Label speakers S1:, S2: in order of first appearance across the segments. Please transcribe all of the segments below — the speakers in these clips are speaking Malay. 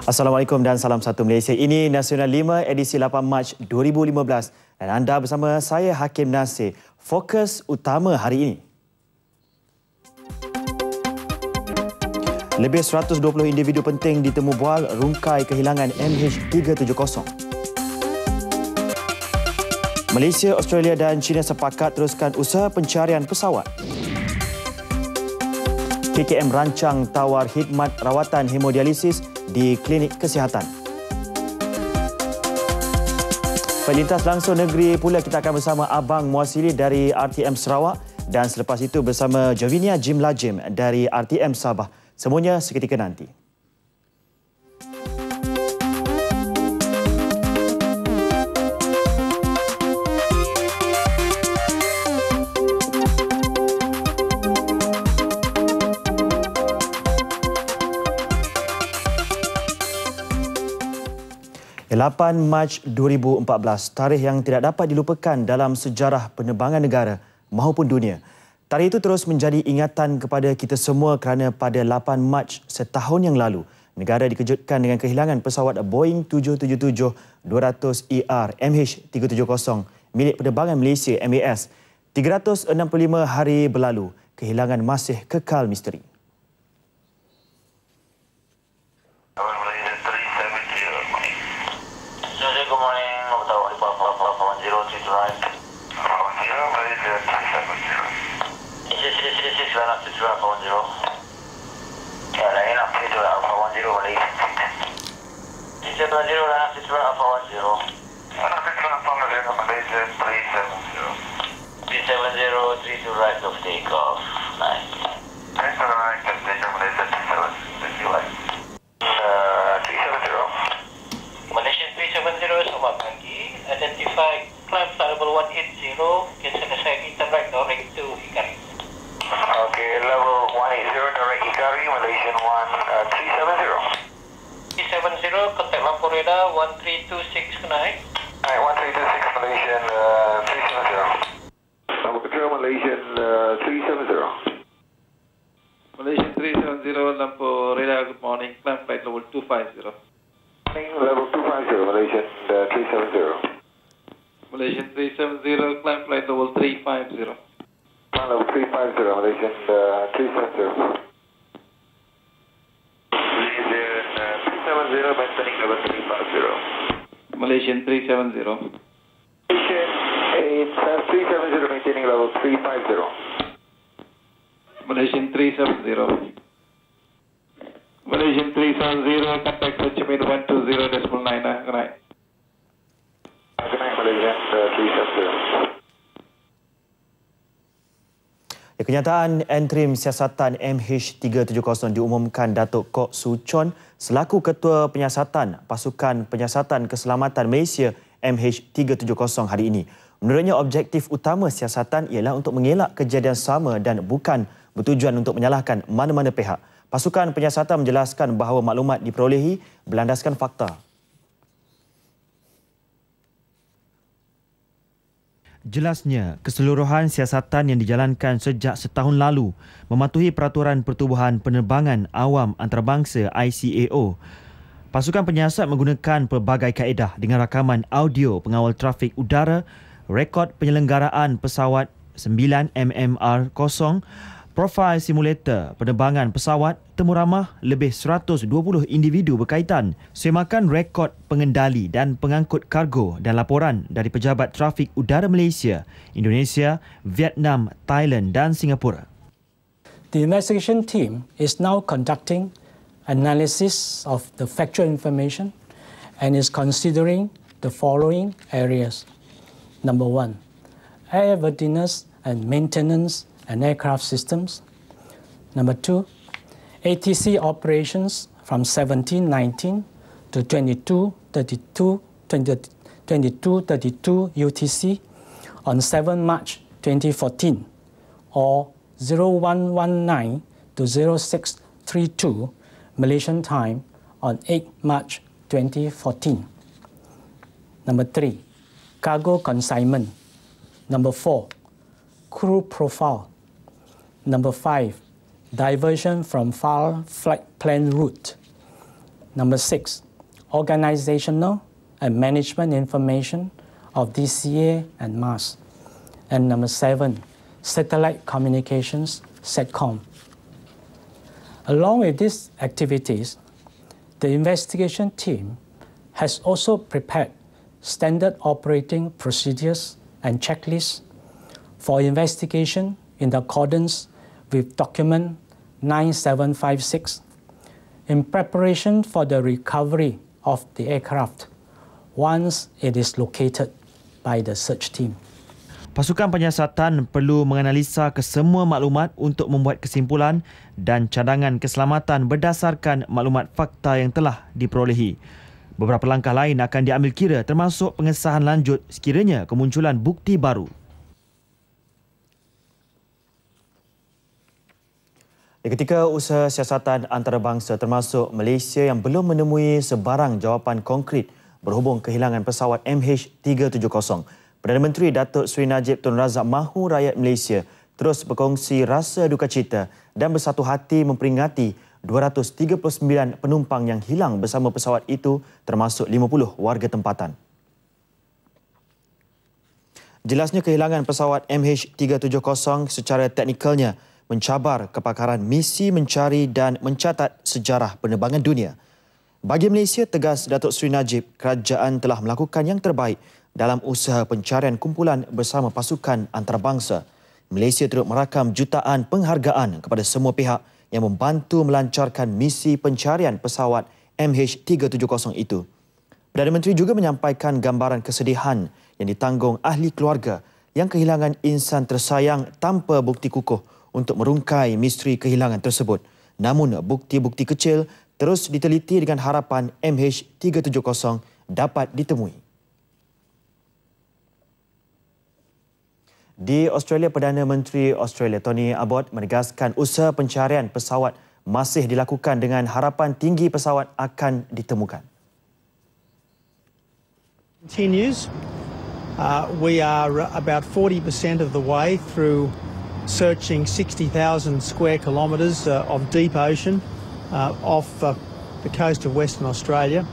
S1: Assalamualaikum dan salam satu Malaysia. Ini Nasional 5 edisi 8 Mac 2015 dan anda bersama saya Hakim Nasir. Fokus utama hari ini. Lebih 120 individu penting ditemu bual rungkai kehilangan MH370. Malaysia, Australia dan China sepakat teruskan usaha pencarian pesawat. KKM rancang tawar khidmat rawatan hemodialisis di klinik kesihatan. Pelintas langsung negeri pula kita akan bersama Abang Muasili dari RTM Sarawak dan selepas itu bersama Jovinia Jim Lajim dari RTM Sabah. Semuanya seketika nanti. (8 Mac 2014), tarikh yang tidak dapat dilupakan dalam sejarah penerbangan negara maupun dunia. Tarikh itu terus menjadi ingatan kepada kita semua kerana pada 8 Mac setahun yang lalu, negara dikejutkan dengan kehilangan pesawat Boeing 777-200ER MH370 milik penerbangan Malaysia MAS. 365 hari berlalu, kehilangan masih kekal misteri.
S2: Good morning, Moktaw, 410 to drive. 410, Malaysia 370. This is line up to drive 410. Yeah, line up to drive 410, Malaysia. 370, line up to drive 410. Line up to drive Malaysia 370. 370, 3 to right of takeoff. Nice. 3 to right of takeoff, Malaysia 370. Malaysia 370, selamat pagi. Identify climb flight level 180. Can selesai kita right direct to Ikari. Okay, level 180 direct Ikari, Malaysian 370. 370, contact lampu radar 1326 kenaik. Alright, 1326 Malaysian 370. Lampu control Malaysian 370.
S3: Malaysian 370, lampu radar, good morning. Climb flight level 250.
S2: Level 250, Malaysian 370.
S3: Malaysian 370, climb flight level 350.
S2: Level 350, Malaysian 370. Malaysian 370, maintaining level 350.
S3: Malaysian 370.
S2: Malaysian 370, maintaining level 350.
S3: Malaysian 370. Malaysian 370, contact Ho Chi Minh 120.9. Good night.
S2: Good night, Malaysian 370.
S1: Kenyataan Entrim Siasatan MH370 diumumkan Datuk Kok Su Chon selaku Ketua Penyiasatan Pasukan Penyiasatan Keselamatan Malaysia MH370 hari ini. Menurutnya, objektif utama siasatan ialah untuk mengelak kejadian sama dan bukan bertujuan untuk menyalahkan mana-mana pihak. Pasukan penyiasatan menjelaskan bahawa maklumat diperolehi berlandaskan fakta. Jelasnya, keseluruhan siasatan yang dijalankan sejak setahun lalu mematuhi Peraturan Pertubuhan Penerbangan Awam Antarabangsa ICAO. Pasukan penyiasat menggunakan pelbagai kaedah dengan rakaman audio pengawal trafik udara, rekod penyelenggaraan pesawat 9 MMR-0, profil simulator penerbangan pesawat, temu ramah lebih 120 individu berkaitan, semakan rekod pengendali dan pengangkut kargo dan laporan dari pejabat trafik udara Malaysia, Indonesia, Vietnam, Thailand dan Singapura.
S4: The investigation team is now conducting analysis of the factual information and is considering the following areas. Number 1, airworthiness and maintenance and aircraft systems. Number 2, ATC operations from 1719 to 2232 UTC on 7 March 2014 or 0119 to 0632 Malaysian time on 8 March 2014. Number 3, cargo consignment. Number 4, crew profile. Number 5, diversion from far flight plan route. Number 6, organizational and management information of DCA and MAS. And number 7, satellite communications, SATCOM. Along with these activities, the investigation team has also prepared standard operating procedures and checklists for investigation in accordance with document 9756 in preparation for the recovery of the aircraft once it is located by the search team.
S1: Pasukan penyiasatan perlu menganalisa kesemua maklumat untuk membuat kesimpulan dan cadangan keselamatan berdasarkan maklumat fakta yang telah diperolehi. Beberapa langkah lain akan diambil kira termasuk pengesahan lanjut sekiranya kemunculan bukti baru. Ketika usaha siasatan antarabangsa termasuk Malaysia yang belum menemui sebarang jawapan konkret berhubung kehilangan pesawat MH370, Perdana Menteri Datuk Seri Najib Tun Razak mahu rakyat Malaysia terus berkongsi rasa duka cita dan bersatu hati memperingati 239 penumpang yang hilang bersama pesawat itu termasuk 50 warga tempatan. Jelasnya kehilangan pesawat MH370 secara teknikalnya mencabar kepakaran misi mencari dan mencatat sejarah penerbangan dunia. Bagi Malaysia, tegas Datuk Seri Najib, kerajaan telah melakukan yang terbaik dalam usaha pencarian kumpulan bersama pasukan antarabangsa. Malaysia turut merakam jutaan penghargaan kepada semua pihak yang membantu melancarkan misi pencarian pesawat MH370 itu. Perdana Menteri juga menyampaikan gambaran kesedihan yang ditanggung ahli keluarga yang kehilangan insan tersayang tanpa bukti kukuh untuk merungkai misteri kehilangan tersebut. Namun, bukti-bukti kecil terus diteliti dengan harapan MH370 dapat ditemui. Di Australia, Perdana Menteri Australia Tony Abbott menegaskan usaha pencarian pesawat masih dilakukan dengan harapan tinggi pesawat akan ditemukan.
S5: Continues. We are about 40% of the way through searching 60,000 square kilometres of deep ocean off the coast of Western Australia.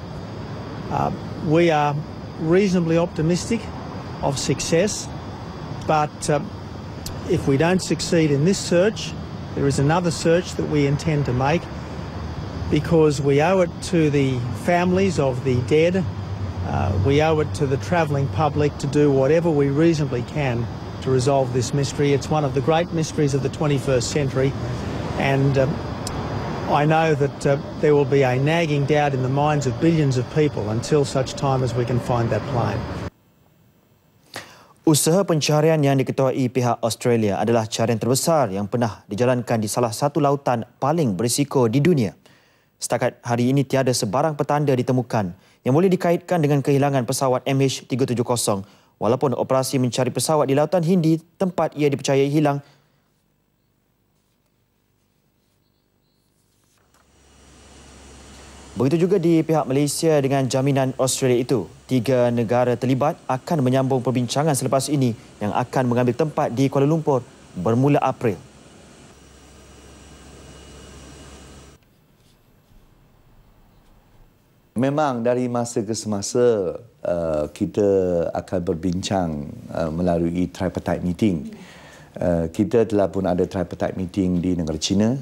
S5: We are reasonably optimistic of success, but if we don't succeed in this search, there is another search that we intend to make because we owe it to the families of the dead, we owe it to the travelling public to do whatever we reasonably can to resolve this mystery. It's one of the great mysteries of the 21st century, and I know that there will be a nagging doubt in the minds of billions of people until such time as we can find that plane.
S1: Usaha pencarian yang diketuai pihak Australia adalah carian terbesar yang pernah dijalankan di salah satu lautan paling berisiko di dunia. Setakat hari ini tiada sebarang petanda ditemukan yang boleh dikaitkan dengan kehilangan pesawat MH370, walaupun operasi mencari pesawat di Lautan Hindi tempat ia dipercayai hilang begitu juga di pihak Malaysia dengan jaminan Australia itu. 3 negara terlibat akan menyambung perbincangan selepas ini yang akan mengambil tempat di Kuala Lumpur bermula April.
S6: Memang dari masa ke semasa kita akan berbincang melalui tripartite meeting. Kita telah pun ada tripartite meeting di negara China,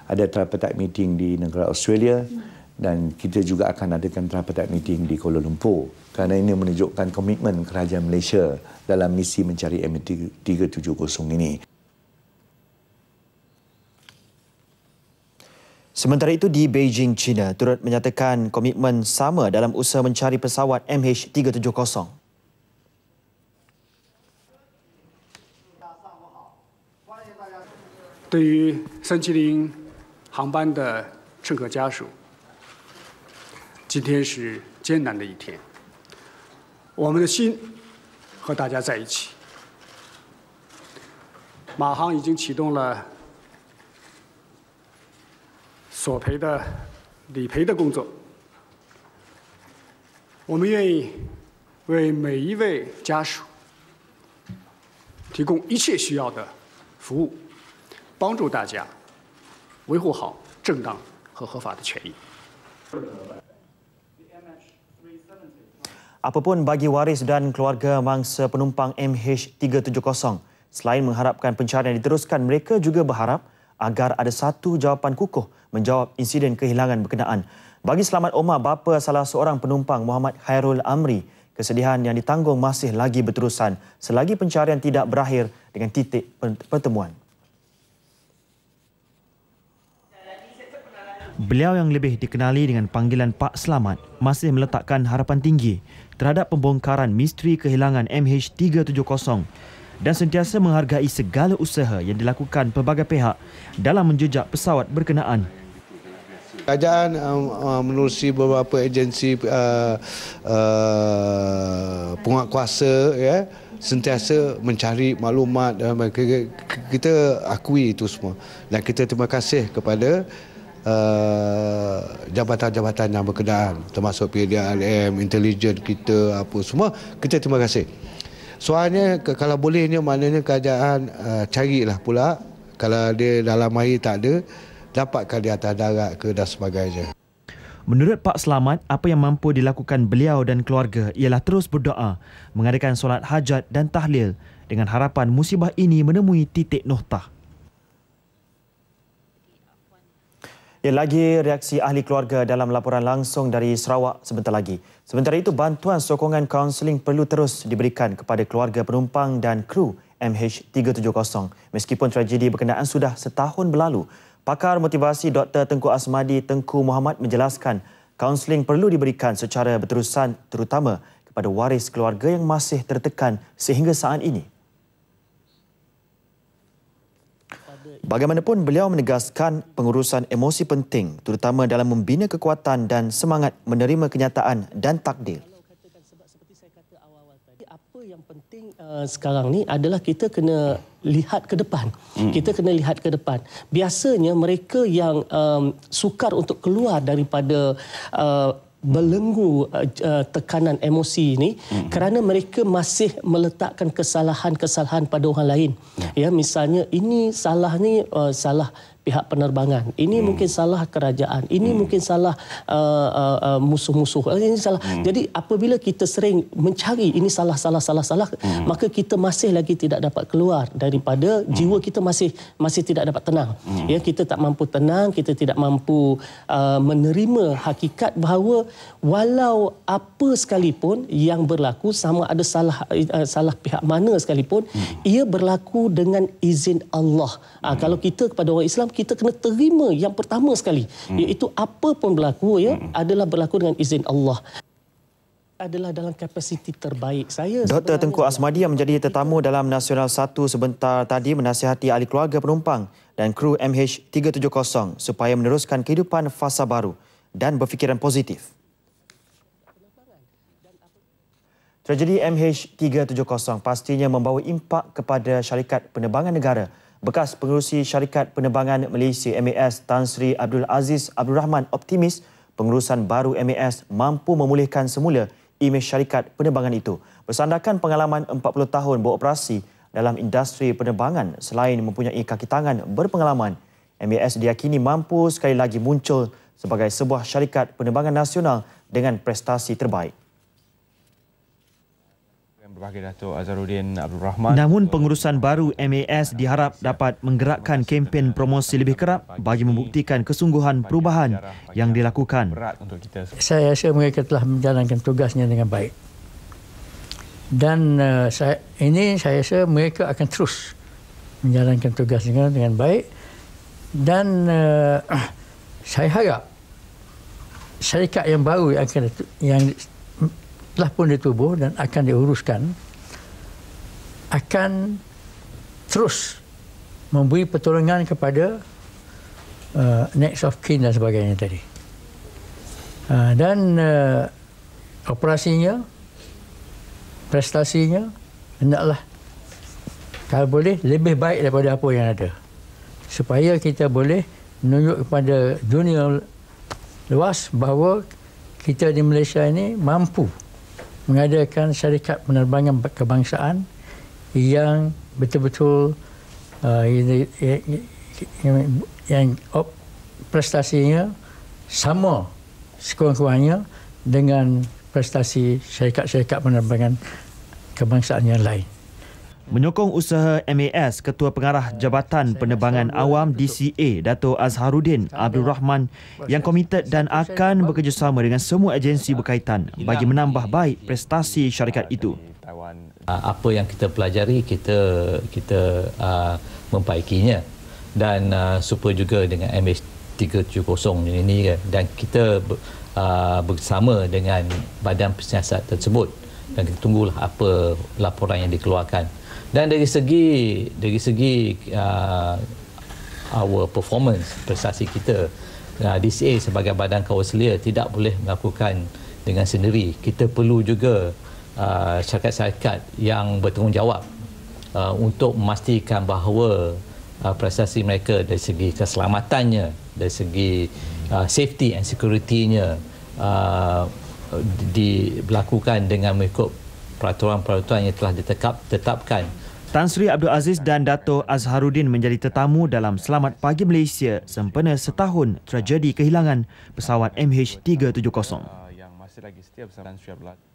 S6: ada tripartite meeting di negara Australia, dan kita juga akan adakan tripartite meeting di Kuala Lumpur kerana ini menunjukkan komitmen kerajaan Malaysia dalam misi mencari MH370 ini.
S1: Sementara itu di Beijing, China turut menyatakan komitmen sama dalam usaha mencari pesawat MH370.
S7: 对于370航班的乘客家属，今天是艰难的一天。我们的心和大家在一起。马航已经启动了索赔的理赔的工作。我们愿意为每一位家属提供一切需要的服务，帮助大家维护好正当和合法的权益。
S1: Apapun bagi waris dan keluarga mangsa penumpang MH370, selain mengharapkan pencarian diteruskan, mereka juga berharap agar ada satu jawapan kukuh menjawab insiden kehilangan berkenaan. Bagi Selamat Omar, bapa salah seorang penumpang Muhammad Khairul Amri, kesedihan yang ditanggung masih lagi berterusan selagi pencarian tidak berakhir dengan titik pertemuan. Beliau yang lebih dikenali dengan panggilan Pak Selamat masih meletakkan harapan tinggi terhadap pembongkaran misteri kehilangan MH370 dan sentiasa menghargai segala usaha yang dilakukan pelbagai pihak dalam menjejak pesawat berkenaan.
S8: Kerajaan menerusi beberapa agensi penguatkuasa ya, sentiasa mencari maklumat dan kita akui itu semua dan kita terima kasih kepada jabatan-jabatan yang berkenaan termasuk PDRM, intelijen kita apa semua, kita terima kasih. Soalnya kalau bolehnya maknanya kerajaan carilah pula kalau dia dalam air tak ada, dapatkan di atas darat ke dan sebagainya.
S1: Menurut Pak Selamat, apa yang mampu dilakukan beliau dan keluarga ialah terus berdoa, mengadakan solat hajat dan tahlil dengan harapan musibah ini menemui titik noktah. Lagi reaksi ahli keluarga dalam laporan langsung dari Sarawak sebentar lagi. Sementara itu, bantuan sokongan kaunseling perlu terus diberikan kepada keluarga penumpang dan kru MH370 meskipun tragedi berkenaan sudah setahun berlalu. Pakar motivasi Dr. Tengku Asmadi Tengku Muhammad menjelaskan kaunseling perlu diberikan secara berterusan terutama kepada waris keluarga yang masih tertekan sehingga saat ini. Bagaimanapun, beliau menegaskan pengurusan emosi penting terutama dalam membina kekuatan dan semangat menerima kenyataan dan takdir.
S9: Apa yang penting sekarang ni adalah kita kena lihat ke depan. Kita kena lihat ke depan. Biasanya mereka yang sukar untuk keluar daripada belenggu tekanan emosi ini kerana mereka masih meletakkan kesalahan-kesalahan pada orang lain. Ya, misalnya ini salah ni salah pihak penerbangan. Ini mungkin salah kerajaan. Ini mungkin salah musuh-musuh. Ini salah. Jadi apabila kita sering mencari ini salah, maka kita masih lagi tidak dapat keluar daripada jiwa kita masih tidak dapat tenang. Ya, kita tak mampu tenang, kita tidak mampu menerima hakikat bahawa walau apa sekalipun yang berlaku, sama ada salah pihak mana sekalipun, ia berlaku dengan izin Allah. Kalau kita kepada orang Islam, kita kena terima yang pertama sekali, iaitu apa pun berlaku ya adalah berlaku dengan izin Allah. Adalah dalam kapasiti terbaik saya.
S1: Dr. Tengku Asmadi yang menjadi tetamu dalam Nasional 1 sebentar tadi menasihati ahli keluarga penumpang dan kru MH370 supaya meneruskan kehidupan fasa baru dan berfikiran positif. Tragedi MH370 pastinya membawa impak kepada syarikat penerbangan negara. Bekas pengerusi syarikat penerbangan Malaysia MAS Tan Sri Abdul Aziz Abdul Rahman optimis pengurusan baru MAS mampu memulihkan semula imej syarikat penerbangan itu. Bersandarkan pengalaman 40 tahun beroperasi dalam industri penerbangan, selain mempunyai kaki tangan berpengalaman, MAS diyakini mampu sekali lagi muncul sebagai sebuah syarikat penerbangan nasional dengan prestasi terbaik. Namun pengurusan baru MAS diharap dapat menggerakkan kempen promosi lebih kerap bagi membuktikan kesungguhan perubahan yang dilakukan.
S10: Saya rasa mereka telah menjalankan tugasnya dengan baik. Dan saya rasa mereka akan terus menjalankan tugasnya dengan baik. Dan saya harap syarikat yang baru yang telah pun ditubuh dan akan diuruskan akan terus memberi pertolongan kepada next of kin dan sebagainya tadi. Dan operasinya, prestasinya hendaklah kalau boleh lebih baik daripada apa yang ada, supaya kita boleh menunjuk kepada dunia luas bahawa kita di Malaysia ini mampu mengadakan syarikat penerbangan kebangsaan yang betul-betul yang prestasinya sama sekurang-kurangnya dengan prestasi syarikat-syarikat penerbangan kebangsaan yang lain.
S1: Menyokong usaha MAS, Ketua Pengarah Jabatan Penerbangan Awam DCA, Dato' Azharuddin Abdul Rahman yang komited dan akan bekerjasama dengan semua agensi berkaitan bagi menambah baik prestasi syarikat itu.
S11: Apa yang kita pelajari, kita memperbaikinya dan supaya juga dengan MH370 ini dan kita bersama dengan badan pensiasat tersebut dan kita tunggulah apa laporan yang dikeluarkan. Dan dari segi our performance, prestasi kita, DCA sebagai badan kawal selia tidak boleh melakukan dengan sendiri. Kita perlu juga syarikat-syarikat yang bertanggungjawab untuk memastikan bahawa prestasi mereka dari segi keselamatannya, dari segi safety and security-nya dilakukan dengan mengikut peraturan-peraturan yang telah ditetapkan.
S1: Tan Sri Abdul Aziz dan Dato' Azharuddin menjadi tetamu dalam Selamat Pagi Malaysia sempena setahun tragedi kehilangan pesawat MH370.
S12: Yang masih lagi setia bersama Tan Sri Abdul Aziz.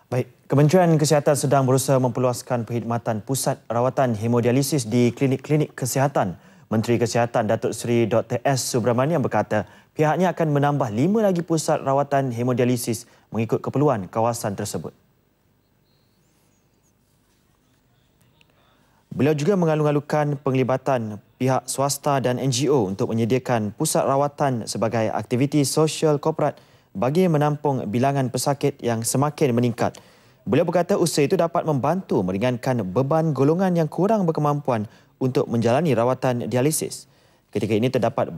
S1: Baik, Kementerian Kesihatan sedang berusaha memperluaskan perkhidmatan pusat rawatan hemodialisis di klinik-klinik kesihatan. Menteri Kesihatan Datuk Seri Dr. S. Subramanian berkata pihaknya akan menambah 5 lagi pusat rawatan hemodialisis mengikut keperluan kawasan tersebut. Beliau juga mengalu-alukan penglibatan pihak swasta dan NGO untuk menyediakan pusat rawatan sebagai aktiviti sosial korporat bagi menampung bilangan pesakit yang semakin meningkat. Beliau berkata usaha itu dapat membantu meringankan beban golongan yang kurang berkemampuan untuk menjalani rawatan dialisis. Ketika ini terdapat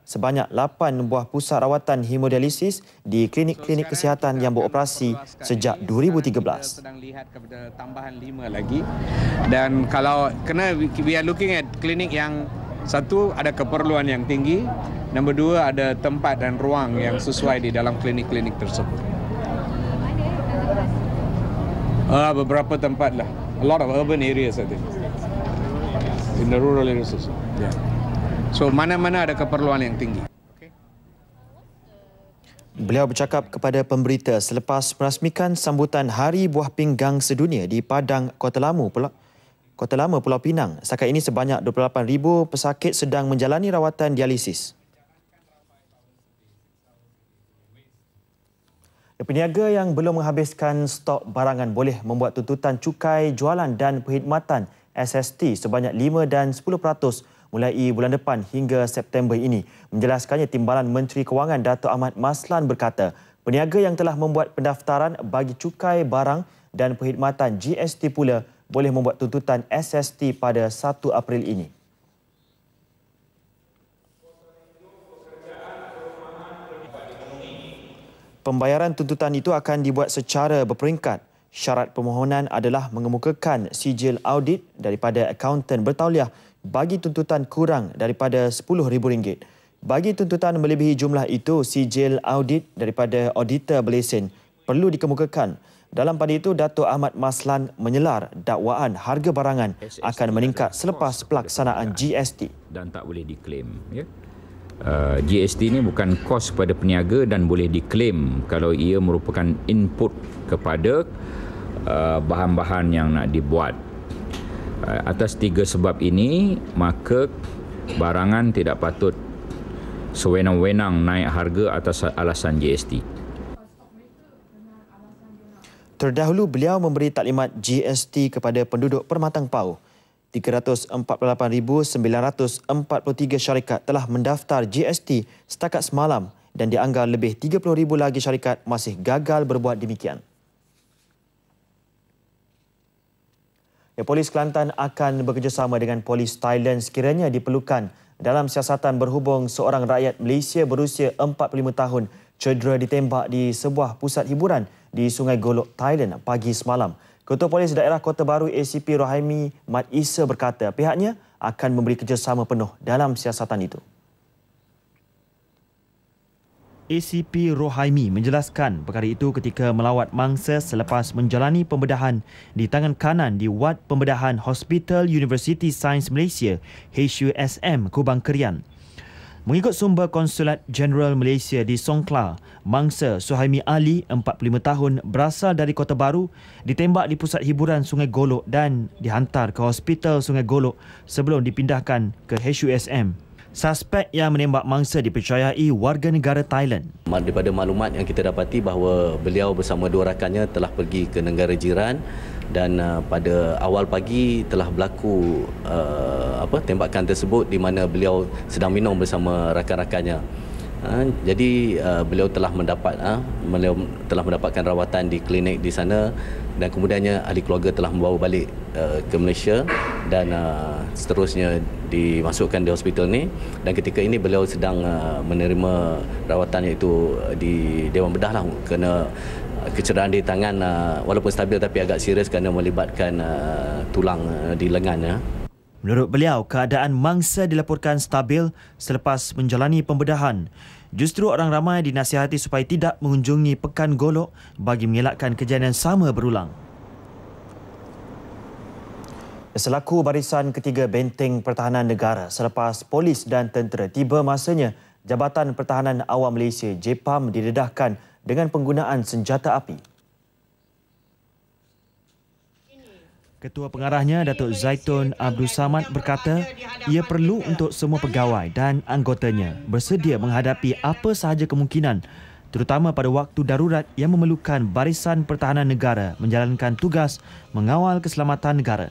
S1: sebanyak 8 buah pusat rawatan hemodialisis di klinik-klinik kesihatan yang beroperasi sejak 2013.
S13: Sedang lihat kepada tambahan 5 lagi. Dan kalau we are looking at klinik yang satu ada keperluan yang tinggi, nombor 2 ada tempat dan ruang yang sesuai di dalam klinik-klinik tersebut. Beberapa tempat lah, a lot of urban areas I think, in the rural areas also. Yeah. So mana-mana ada keperluan yang tinggi.
S1: Beliau bercakap kepada pemberita selepas merasmikan sambutan Hari Buah Pinggang Sedunia di Padang, Kota Lama, Pulau Pinang. Setakat ini sebanyak 28,000 pesakit sedang menjalani rawatan dialisis. Peniaga yang belum menghabiskan stok barangan boleh membuat tuntutan cukai jualan dan perkhidmatan SST sebanyak 5 dan 10% mulai bulan depan hingga September ini. Menjelaskannya, Timbalan Menteri Kewangan Datuk Ahmad Maslan berkata, peniaga yang telah membuat pendaftaran bagi cukai barang dan perkhidmatan GST pula boleh membuat tuntutan SST pada 1 April ini. Pembayaran tuntutan itu akan dibuat secara berperingkat. Syarat permohonan adalah mengemukakan sijil audit daripada akaunten bertauliah bagi tuntutan kurang daripada RM10,000. Bagi tuntutan melebihi jumlah itu, sijil audit daripada auditor berlesen perlu dikemukakan. Dalam pada itu, Datuk Ahmad Maslan menyelar dakwaan harga barangan akan meningkat selepas pelaksanaan GST.
S14: Dan tak boleh diklaim. Ya? GST ini bukan kos kepada peniaga dan boleh diklaim kalau ia merupakan input kepada bahan-bahan yang nak dibuat. Atas 3 sebab ini, maka barangan tidak patut sewenang-wenang naik harga atas alasan GST.
S1: Terdahulu, beliau memberi taklimat GST kepada penduduk Permatang Pau. 348,943 syarikat telah mendaftar GST setakat semalam dan dianggar lebih 30,000 lagi syarikat masih gagal berbuat demikian. Polis Kelantan akan bekerjasama dengan Polis Thailand sekiranya diperlukan dalam siasatan berhubung seorang rakyat Malaysia berusia 45 tahun cedera ditembak di sebuah pusat hiburan di Sungai Golok, Thailand pagi semalam. Ketua Polis Daerah Kota Baru ACP Rohaimi Mat Isa berkata pihaknya akan memberi kerjasama penuh dalam siasatan itu. ACP Rohaimi menjelaskan perkara itu ketika melawat mangsa selepas menjalani pembedahan di tangan kanan di Wad Pembedahan Hospital University Sains Malaysia HUSM Kubang Kerian. Mengikut sumber Konsulat Jeneral Malaysia di Songkla, mangsa Suhaimi Ali, 45 tahun, berasal dari Kota Baru, ditembak di pusat hiburan Sungai Golok dan dihantar ke Hospital Sungai Golok sebelum dipindahkan ke HUSM. Suspek yang menembak mangsa dipercayai warga negara Thailand.
S15: Daripada maklumat yang kita dapati bahawa beliau bersama 2 rakannya telah pergi ke negara jiran dan pada awal pagi telah berlaku tembakan tersebut di mana beliau sedang minum bersama rakan-rakannya. Jadi beliau telah mendapatkan rawatan di klinik di sana dan kemudiannya ahli keluarga telah membawa balik ke Malaysia dan seterusnya dimasukkan di hospital ni, dan ketika ini beliau sedang menerima rawatan iaitu di Dewan Bedah lah kerana kecederaan di tangan walaupun stabil tapi agak serius kerana melibatkan tulang di lengan.
S1: Menurut beliau, keadaan mangsa dilaporkan stabil selepas menjalani pembedahan. Justru orang ramai dinasihati supaya tidak mengunjungi Pekan Golok bagi mengelakkan kejadian sama berulang. Selaku barisan ketiga benteng pertahanan negara, selepas polis dan tentera, tiba masanya Jabatan Pertahanan Awam Malaysia JPAM didedahkan dengan penggunaan senjata api. Ketua pengarahnya, Datuk Zaitun Abdul Samad berkata ia perlu untuk semua pegawai dan anggotanya bersedia menghadapi apa sahaja kemungkinan, terutama pada waktu darurat yang memerlukan barisan pertahanan negara menjalankan tugas mengawal keselamatan negara.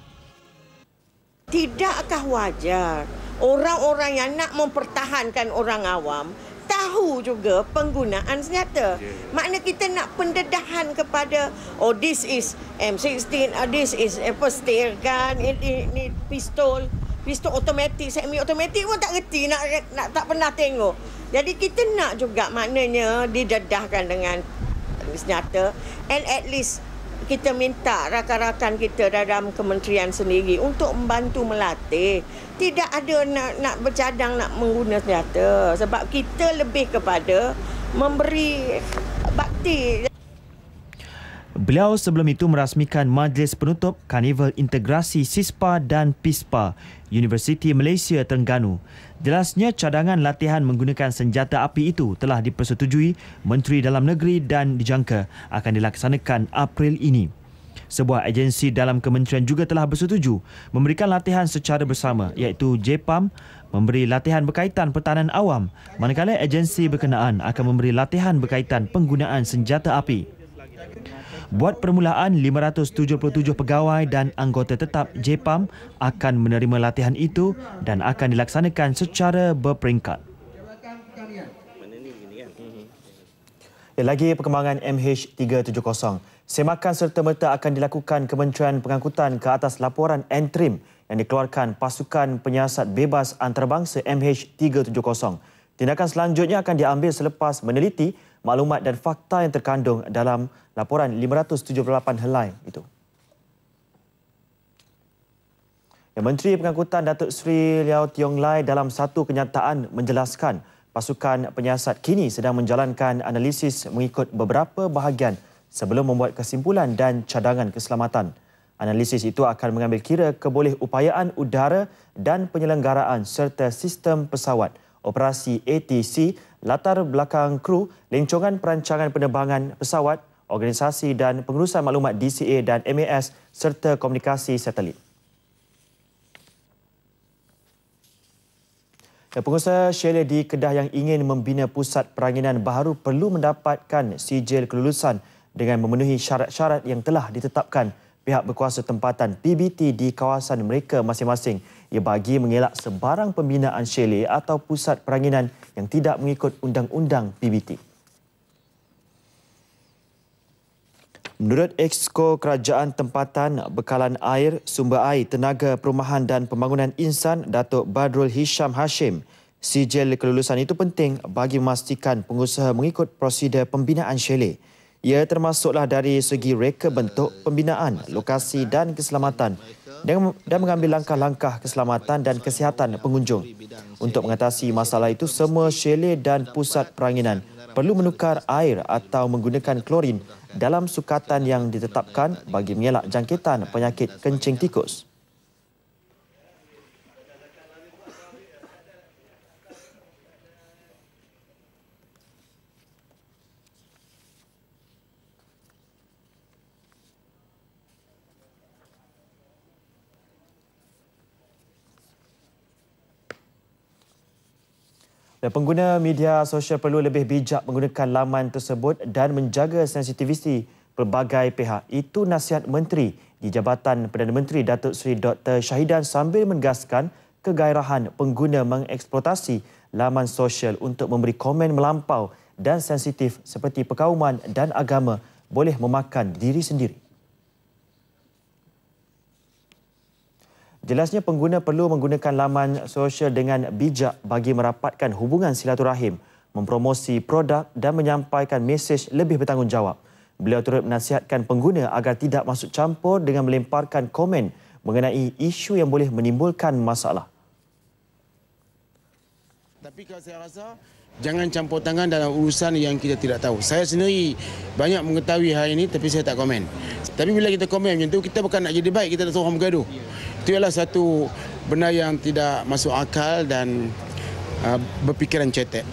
S16: Tidakkah wajar orang-orang yang nak mempertahankan orang awam tahu juga penggunaan senjata? Makna kita nak pendedahan kepada this is M16, this is steel gun, ini pistol automatik, semi automatik pun tak reti, nak tak pernah tengok. Jadi kita nak juga maknanya didedahkan dengan senjata, and at least kita minta rakan-rakan kita dalam kementerian sendiri untuk membantu melatih. Tidak ada nak bercadang nak menggunakan senjata sebab kita lebih kepada memberi bakti.
S1: Beliau sebelum itu merasmikan majlis penutup Karnival Integrasi SISPA dan PISPA Universiti Malaysia Terengganu. Jelasnya cadangan latihan menggunakan senjata api itu telah dipersetujui Menteri Dalam Negeri dan dijangka akan dilaksanakan April ini. Sebuah agensi dalam kementerian juga telah bersetuju memberikan latihan secara bersama iaitu JPAM memberi latihan berkaitan pertahanan awam manakala agensi berkenaan akan memberi latihan berkaitan penggunaan senjata api. Buat permulaan, 577 pegawai dan anggota tetap JPAM akan menerima latihan itu dan akan dilaksanakan secara berperingkat. Lagi perkembangan MH370. Semakan serta-merta akan dilakukan Kementerian Pengangkutan ke atas laporan entrim yang dikeluarkan Pasukan Penyiasat Bebas Antarabangsa MH370. Tindakan selanjutnya akan diambil selepas meneliti maklumat dan fakta yang terkandung dalam laporan 578 helai itu. Menteri Pengangkutan Datuk Seri Liao Tiong Lai dalam satu kenyataan menjelaskan pasukan penyiasat kini sedang menjalankan analisis mengikut beberapa bahagian sebelum membuat kesimpulan dan cadangan keselamatan. Analisis itu akan mengambil kira kebolehupayaan udara dan penyelenggaraan serta sistem pesawat, operasi ATC, latar belakang kru, lencongan perancangan penerbangan pesawat, organisasi dan pengurusan maklumat DCA dan MAS serta komunikasi satelit. Pengusaha Shale di Kedah yang ingin membina pusat peranginan baharu perlu mendapatkan sijil kelulusan dengan memenuhi syarat-syarat yang telah ditetapkan pihak berkuasa tempatan PBT di kawasan mereka masing-masing. Ia bagi mengelak sebarang pembinaan shale atau pusat peranginan yang tidak mengikut undang-undang PBT. Menurut Exco Kerajaan Tempatan Bekalan Air, Sumber Air, Tenaga Perumahan dan Pembangunan Insan, Datuk Badrul Hisham Hashim, sijil kelulusan itu penting bagi memastikan pengusaha mengikut prosedur pembinaan shale. Ia termasuklah dari segi reka bentuk pembinaan, lokasi dan keselamatan dan mengambil langkah-langkah keselamatan dan kesihatan pengunjung. Untuk mengatasi masalah itu, semua shale dan pusat peranginan perlu menukar air atau menggunakan klorin dalam sukatan yang ditetapkan bagi mengelak jangkitan penyakit kencing tikus. Pengguna media sosial perlu lebih bijak menggunakan laman tersebut dan menjaga sensitiviti pelbagai pihak. Itu nasihat Menteri di Jabatan Perdana Menteri Datuk Seri Dr. Syahidan sambil menegaskan kegairahan pengguna mengeksploitasi laman sosial untuk memberi komen melampau dan sensitif seperti perkauman dan agama boleh memakan diri sendiri. Jelasnya pengguna perlu menggunakan laman sosial dengan bijak bagi merapatkan hubungan silaturahim, mempromosi produk dan menyampaikan mesej lebih bertanggungjawab. Beliau turut menasihatkan pengguna agar tidak masuk campur dengan melemparkan komen mengenai isu yang boleh menimbulkan masalah.
S17: Tapi kalau saya rasa, jangan campur tangan dalam urusan yang kita tidak tahu. Saya sendiri banyak mengetahui hal ini tapi saya tak komen. Tapi bila kita komen macam tu, kita bukan nak jadi baik, kita nak suruh orang bergaduh. Itu adalah satu benda yang tidak masuk akal dan berfikiran cetek.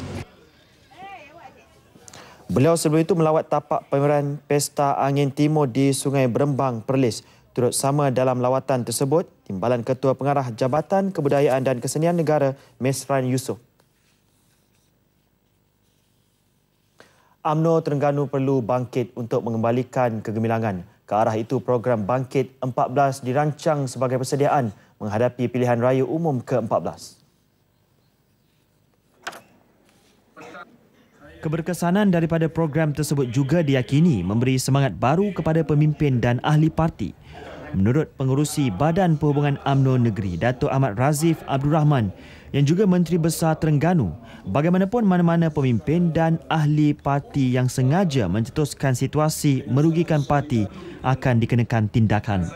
S1: Beliau sebelum itu melawat tapak pameran Pesta Angin Timur di Sungai Berembang, Perlis. Turut sama dalam lawatan tersebut, Timbalan Ketua Pengarah Jabatan Kebudayaan dan Kesenian Negara, Mesran Yusof. UMNO Terengganu perlu bangkit untuk mengembalikan kegemilangan. Ke arah itu, program Bangkit 14 dirancang sebagai persediaan menghadapi pilihan raya umum ke-14. Keberkesanan daripada program tersebut juga diyakini memberi semangat baru kepada pemimpin dan ahli parti. Menurut pengurusi Badan Perhubungan UMNO Negeri, Datuk Ahmad Razif Abdul Rahman, yang juga Menteri Besar Terengganu, bagaimanapun mana-mana pemimpin dan ahli parti yang sengaja mencetuskan situasi merugikan parti akan dikenakan tindakan.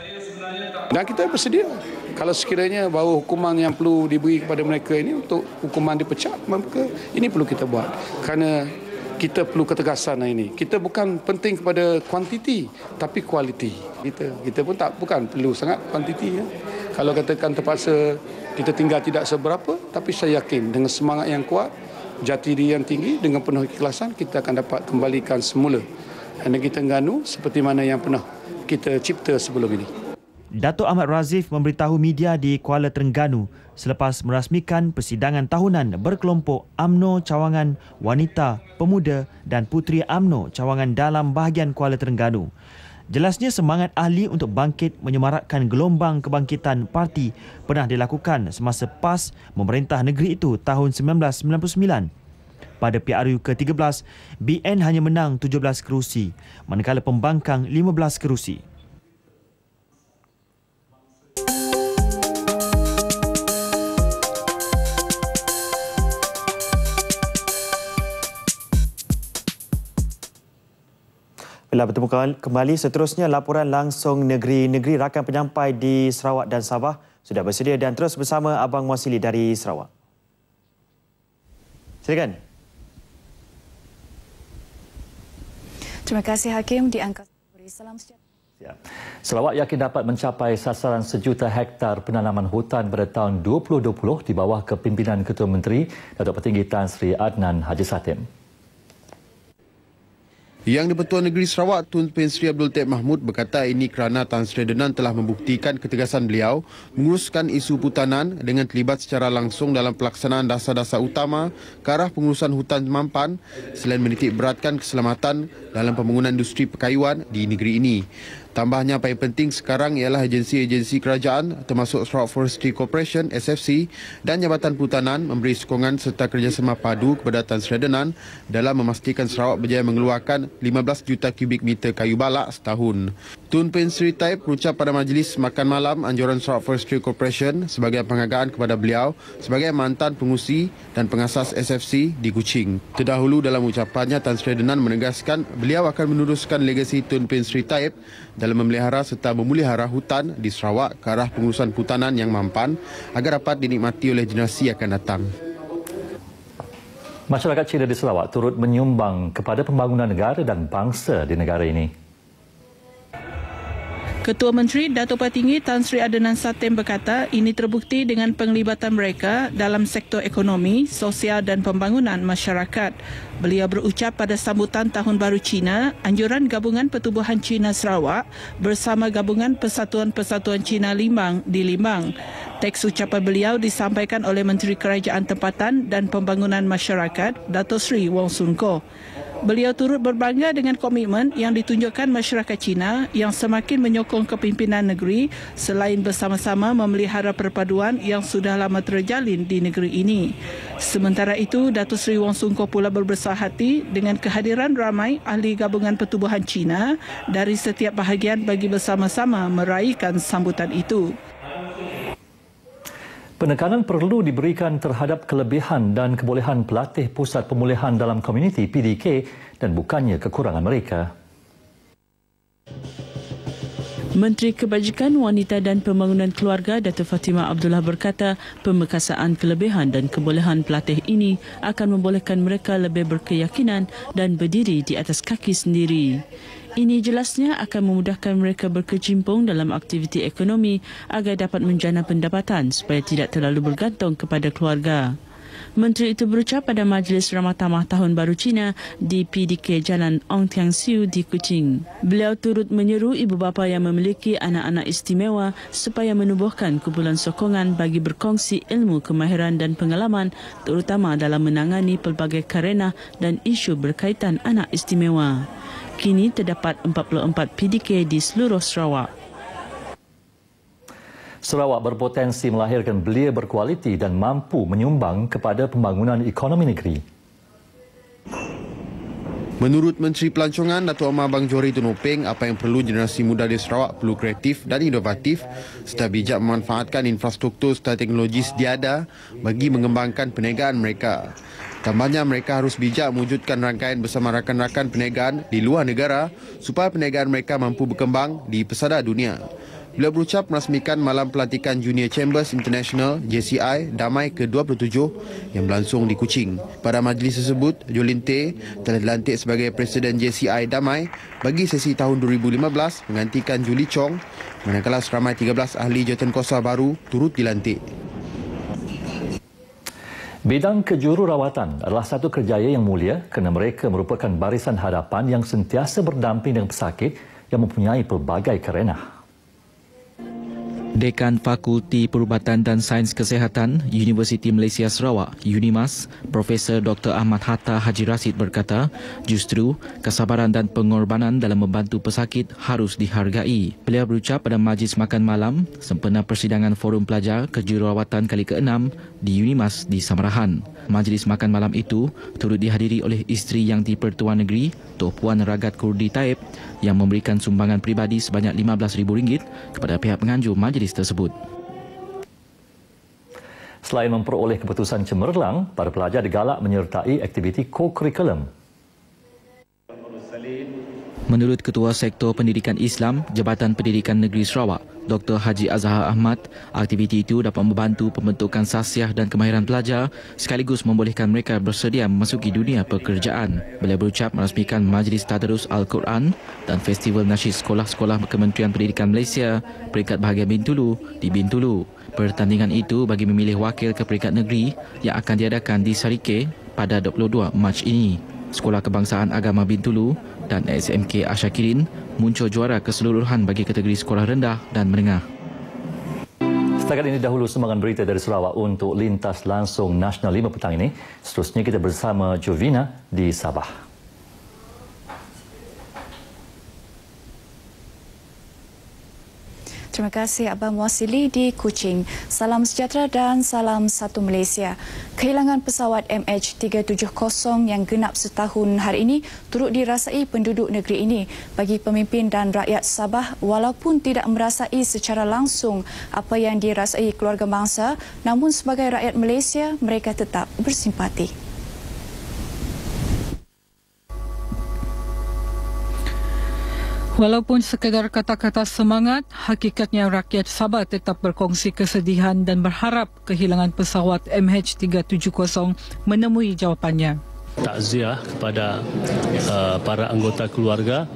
S7: Dan kita bersedia. Kalau sekiranya bahawa hukuman yang perlu diberi kepada mereka ini untuk hukuman dipecat, maka ini perlu kita buat. Kerana kita perlu ketegasan ini. Kita bukan penting kepada kuantiti, tapi kualiti. Kita pun bukan perlu sangat kuantiti. Ya. Kalau katakan terpaksa kita tinggal tidak seberapa, tapi saya yakin dengan semangat yang kuat, jati diri yang tinggi, dengan penuh keikhlasan, kita akan dapat kembalikan semula negeri Terengganu seperti mana yang pernah kita cipta sebelum ini.
S1: Datuk Ahmad Razif memberitahu media di Kuala Terengganu selepas merasmikan persidangan tahunan berkelompok UMNO Cawangan Wanita, Pemuda dan Puteri UMNO Cawangan dalam bahagian Kuala Terengganu. Jelasnya semangat ahli untuk bangkit menyemarakkan gelombang kebangkitan parti pernah dilakukan semasa PAS memerintah negeri itu tahun 1999. Pada PRU ke-13, BN hanya menang 17 kerusi, manakala pembangkang 15 kerusi. Bila bertemu kembali, seterusnya laporan langsung negeri-negeri rakan penyampai di Sarawak dan Sabah sudah bersedia dan terus bersama Abang Muasili dari Sarawak. Silakan.
S18: Terima kasih Hakim di angka salam sejahtera.
S19: Sarawak yakin dapat mencapai sasaran 1 juta hektar penanaman hutan pada tahun 2020 di bawah kepimpinan Ketua Menteri Datuk Petinggi Tan Sri Adnan Haji Satim.
S20: Yang di-Pertuan Negeri Sarawak, Tun Pen Sri Abdul Taib Mahmud berkata ini kerana Tan Sri Adnan telah membuktikan ketegasan beliau menguruskan isu hutanan dengan terlibat secara langsung dalam pelaksanaan dasar-dasar utama ke arah pengurusan hutan mampan selain menitik beratkan keselamatan dalam pembangunan industri perkayuan di negeri ini. Tambahnya, apa yang penting sekarang ialah agensi-agensi kerajaan termasuk Sarawak Forestry Corporation SFC dan Jabatan Perhutanan memberi sokongan serta kerjasama padu kepada Tan Sri Adnan dalam memastikan Sarawak berjaya mengeluarkan 15 juta kubik meter kayu balak setahun. Tun Pen Sri Taib berucap pada majlis makan malam anjuran Sarawak Forestry Corporation sebagai penghargaan kepada beliau sebagai mantan pengurusi dan pengasas SFC di Kuching. Terdahulu dalam ucapannya, Tan Sri Adnan menegaskan beliau akan meneruskan legasi Tun Pen Sri Taib dalam memelihara serta memelihara hutan di Sarawak ke arah pengurusan hutanan yang mampan agar dapat dinikmati oleh generasi akan datang.
S19: Masyarakat Cina di Sarawak turut menyumbang kepada pembangunan negara dan bangsa di negara ini.
S21: Ketua Menteri Datuk Petinggi Tan Sri Adnan Satim berkata ini terbukti dengan penglibatan mereka dalam sektor ekonomi, sosial dan pembangunan masyarakat. Beliau berucap pada sambutan Tahun Baru Cina, anjuran Gabungan Pertubuhan Cina Sarawak bersama Gabungan Persatuan-Persatuan Cina Limbang di Limbang. Teks ucapan beliau disampaikan oleh Menteri Kerajaan Tempatan dan Pembangunan Masyarakat, Dato' Sri Wong Sun Koh. Beliau turut berbangga dengan komitmen yang ditunjukkan masyarakat Cina yang semakin menyokong kepimpinan negeri selain bersama-sama memelihara perpaduan yang sudah lama terjalin di negeri ini. Sementara itu, Dato' Sri Wong Sun Koh pula berbesar hati dengan kehadiran ramai ahli Gabungan Pertubuhan Cina dari setiap bahagian bagi bersama-sama meraihkan sambutan itu.
S19: Penekanan perlu diberikan terhadap kelebihan dan kebolehan pelatih Pusat Pemulihan dalam Komuniti PDK dan bukannya kekurangan mereka.
S21: Menteri Kebajikan Wanita dan Pembangunan Keluarga Datuk Fatimah Abdullah berkata pemekasaan kelebihan dan kebolehan pelatih ini akan membolehkan mereka lebih berkeyakinan dan berdiri di atas kaki sendiri. Ini jelasnya akan memudahkan mereka berkecimpung dalam aktiviti ekonomi agar dapat menjana pendapatan supaya tidak terlalu bergantung kepada keluarga. Menteri itu berucap pada Majlis Ramah Tamah Tahun Baru Cina di PDK Jalan Ong Tiang Siu di Kuching. Beliau turut menyeru ibu bapa yang memiliki anak-anak istimewa supaya menubuhkan kumpulan sokongan bagi berkongsi ilmu, kemahiran dan pengalaman terutama dalam menangani pelbagai karena dan isu berkaitan anak istimewa. Kini terdapat 44 PDK di seluruh Sarawak.
S19: Sarawak berpotensi melahirkan belia berkualiti dan mampu menyumbang kepada pembangunan ekonomi negeri.
S20: Menurut Menteri Pelancongan Datuk Omar Bang Johari Tun Openg, apa yang perlu generasi muda di Sarawak perlu kreatif dan inovatif serta bijak memanfaatkan infrastruktur serta teknologi sediada bagi mengembangkan perniagaan mereka. Tambahnya, mereka harus bijak mewujudkan rangkaian bersama rakan-rakan perniagaan di luar negara supaya perniagaan mereka mampu berkembang di pesada dunia. Beliau berucap merasmikan Malam Pelantikan Junior Chambers International JCI Damai ke-27 yang berlangsung di Kuching. Pada majlis tersebut, Jolin Tay telah dilantik sebagai Presiden JCI Damai bagi sesi tahun 2015 menggantikan Julie Chong, manakala seramai 13 ahli jawatankuasa baru turut dilantik.
S19: Bidang kejururawatan adalah satu kerjaya yang mulia kerana mereka merupakan barisan hadapan yang sentiasa berdamping dengan pesakit yang mempunyai pelbagai kerenah.
S3: Dekan Fakulti Perubatan dan Sains Kesihatan Universiti Malaysia Sarawak UNIMAS, Profesor Dr. Ahmad Hatta Haji Rashid berkata, justru kesabaran dan pengorbanan dalam membantu pesakit harus dihargai. Beliau berucap pada majlis makan malam sempena persidangan Forum Pelajar Kejururawatan kali ke-6 di UNIMAS di Samarahan. Majlis makan malam itu turut dihadiri oleh isteri Yang di-Pertuan Negeri, Tok Puan Ragat Kurdi Taib, yang memberikan sumbangan peribadi sebanyak RM15,000 kepada pihak penganjur majlis tersebut.
S19: Selain memperoleh keputusan cemerlang, para pelajar digalak menyertai aktiviti co-curriculum.
S3: Menurut Ketua Sektor Pendidikan Islam Jabatan Pendidikan Negeri Sarawak, Dr. Haji Azhar Ahmad, aktiviti itu dapat membantu pembentukan sasiah dan kemahiran pelajar sekaligus membolehkan mereka bersedia memasuki dunia pekerjaan. Beliau berucap merasmikan Majlis Tadarus Al-Quran dan Festival Nasyid Sekolah-Sekolah Kementerian Pendidikan Malaysia peringkat bahagian Bintulu di Bintulu. Pertandingan itu bagi memilih wakil ke peringkat negeri yang akan diadakan di Sarike pada 22 Mac ini. Sekolah Kebangsaan Agama Bintulu dan SMK Asyakirin muncul juara keseluruhan bagi kategori sekolah rendah dan menengah.
S19: Setakat ini dahulu sumbangan berita dari Sarawak untuk Lintas Langsung Nasional 5 petang ini. Seterusnya kita bersama Jovina di Sabah.
S18: Terima kasih Abang Muasili di Kuching. Salam sejahtera dan salam satu Malaysia. Kehilangan pesawat MH370 yang genap setahun hari ini turut dirasai penduduk negeri ini. Bagi pemimpin dan rakyat Sabah, walaupun tidak merasai secara langsung apa yang dirasai keluarga bangsa, namun sebagai rakyat Malaysia, mereka tetap bersimpati.
S21: Walaupun sekadar kata-kata semangat, hakikatnya rakyat Sabah tetap berkongsi kesedihan dan berharap kehilangan pesawat MH370 menemui jawapannya.
S22: Takziah kepada para anggota keluarga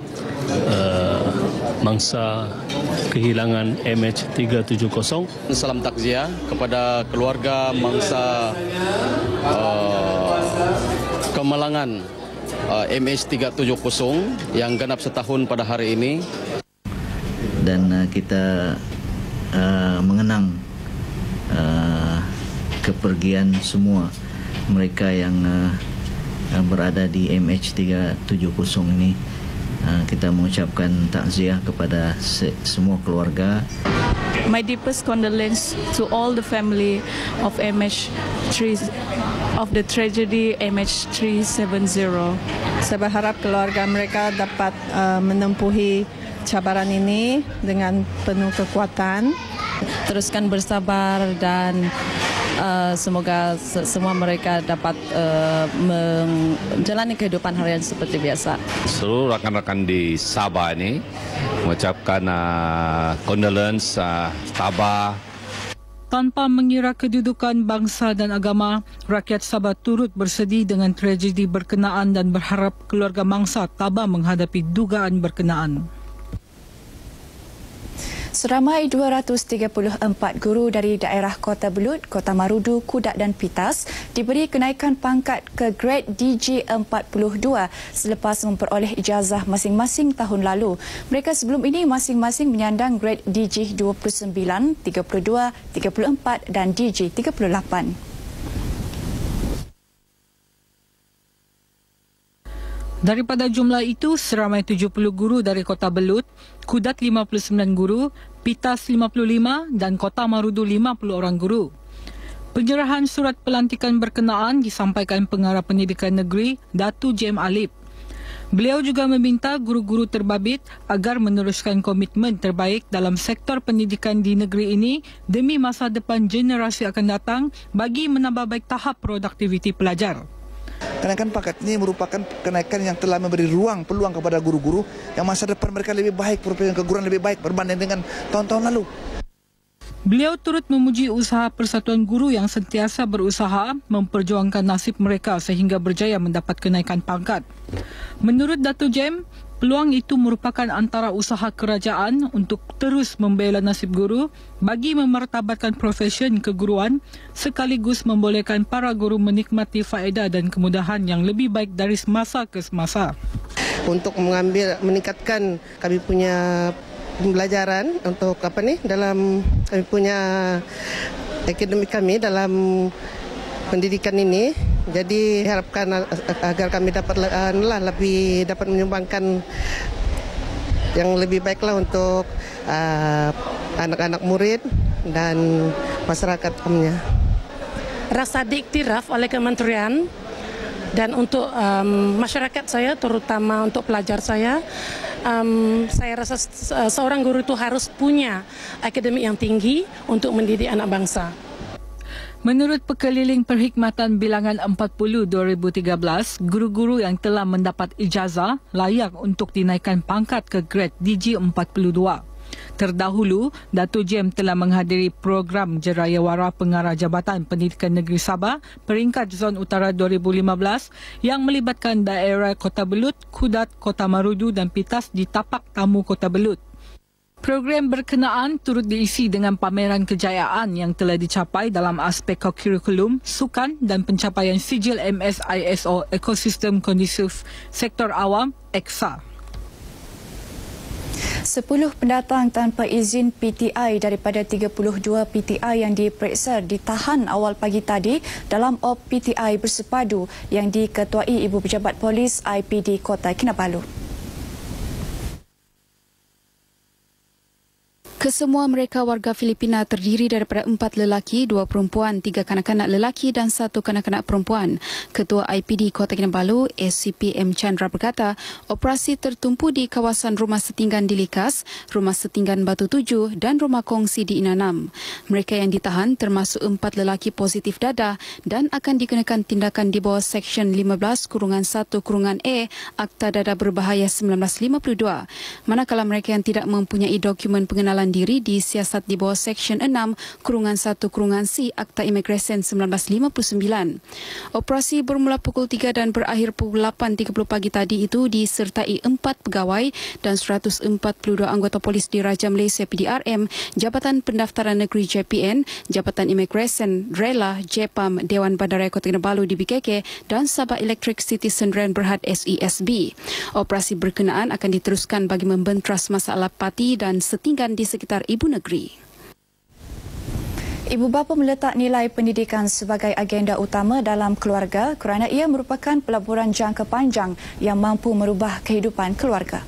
S22: mangsa kehilangan MH370.
S23: Salam takziah kepada keluarga mangsa kemalangan MH370 yang genap setahun pada hari ini.
S24: Dan kita mengenang kepergian semua mereka yang berada di MH370 ini. Kita mengucapkan takziah kepada semua keluarga.
S21: My deepest condolence to all the family of of the tragedy MH370.
S25: Saya berharap keluarga mereka dapat menempuhi cabaran ini dengan penuh kekuatan.
S26: Teruskan bersabar dan semoga semua mereka dapat menjalani kehidupan harian seperti biasa.
S27: Seluruh rakan-rakan di Sabah ini mengucapkan condolence, tabah.
S21: Tanpa mengira kedudukan bangsa dan agama, rakyat Sabah turut bersedih dengan tragedi berkenaan dan berharap keluarga mangsa tabah menghadapi dugaan berkenaan.
S18: Seramai 234 guru dari daerah Kota Belud, Kota Marudu, Kudat dan Pitas diberi kenaikan pangkat ke grade DG42 selepas memperoleh ijazah masing-masing tahun lalu. Mereka sebelum ini masing-masing menyandang grade DG29, 32, 34 dan DG38.
S21: Daripada jumlah itu, seramai 70 guru dari Kota Belud, Kudat 59 guru, Pitas 55 dan Kota Marudu 50 orang guru. Penyerahan surat pelantikan berkenaan disampaikan Pengarah Pendidikan Negeri, Datu Jem Alip. Beliau juga meminta guru-guru terbabit agar meneruskan komitmen terbaik dalam sektor pendidikan di negeri ini demi masa depan generasi akan datang bagi menambah baik tahap produktiviti pelajar.
S28: Kenaikan pangkat ini merupakan kenaikan yang telah memberi peluang kepada guru-guru yang masa depan mereka lebih baik, profesi keguruan lebih baik berbanding dengan tahun-tahun lalu.
S21: Beliau turut memuji usaha Persatuan Guru yang sentiasa berusaha memperjuangkan nasib mereka sehingga berjaya mendapat kenaikan pangkat. Menurut Datuk Jem, peluang itu merupakan antara usaha kerajaan untuk terus membela nasib guru bagi memartabatkan profesion keguruan sekaligus membolehkan para guru menikmati faedah dan kemudahan yang lebih baik dari semasa ke semasa.
S2: untuk meningkatkan kami punya pembelajaran untuk dalam kami punya akademik kami dalam pendidikan ini. Jadi harapkan agar kami dapat lebih dapat menyumbangkan yang lebih baiklah untuk anak-anak murid dan masyarakat umumnya.
S4: Rasa diiktiraf oleh kementerian dan untuk masyarakat saya, terutama untuk pelajar saya rasa seorang guru itu harus punya akademik yang tinggi untuk mendidik anak bangsa.
S5: Menurut Pekeliling Perkhidmatan Bilangan 40 2013, guru-guru yang telah mendapat ijazah layak untuk dinaikkan pangkat ke grade DG 42. Terdahulu, Dato' Jem telah menghadiri program Jerayawara Pengarah Jabatan Pendidikan Negeri Sabah peringkat Zon Utara 2015 yang melibatkan daerah Kota Belud, Kudat, Kota Marudu dan Pitas di tapak tamu Kota Belud. Program berkenaan turut diisi dengan pameran kejayaan yang telah dicapai dalam aspek kurikulum, sukan dan pencapaian sijil MS-ISO Ekosistem Kondusif Sektor Awam (EKSA).
S18: 10 pendatang tanpa izin PTI daripada 32 PTI yang diperiksa ditahan awal pagi tadi dalam op PTI bersepadu yang diketuai Ibu Pejabat Polis IPD Kota Kinabalu. Kesemua mereka warga Filipina terdiri daripada 4 lelaki, 2 perempuan, 3 kanak-kanak lelaki dan 1 kanak-kanak perempuan. Ketua IPD Kota Kinabalu, SCP M. Chandra berkata, operasi tertumpu di kawasan Rumah Setinggan di Likas, Rumah Setinggan Batu 7 dan Rumah Kongsi di Inanam. Mereka yang ditahan termasuk 4 lelaki positif dadah dan akan dikenakan tindakan di bawah Seksyen 15-1-E Akta Dadah Berbahaya 1952. Manakala mereka yang tidak mempunyai dokumen pengenalan diri disiasat di bawah Seksyen 6-1-C Akta Imigresen 1959. Operasi bermula pukul 3 dan berakhir pukul 8.30 pagi tadi itu disertai 4 pegawai dan 142 anggota polis di Raja Malaysia PDRM, Jabatan Pendaftaran Negeri JPN, Jabatan Imigresen, Rela, JPAM, Dewan Bandaraya Kota Kinabalu di BKK dan Sabah Electric City Sdn Berhad SESB. Operasi berkenaan akan diteruskan bagi membentras masalah parti dan setinggan di sekitar ibu negeri. Ibu bapa meletak nilai pendidikan sebagai agenda utama dalam keluarga kerana ia merupakan pelaburan jangka panjang yang mampu merubah kehidupan keluarga.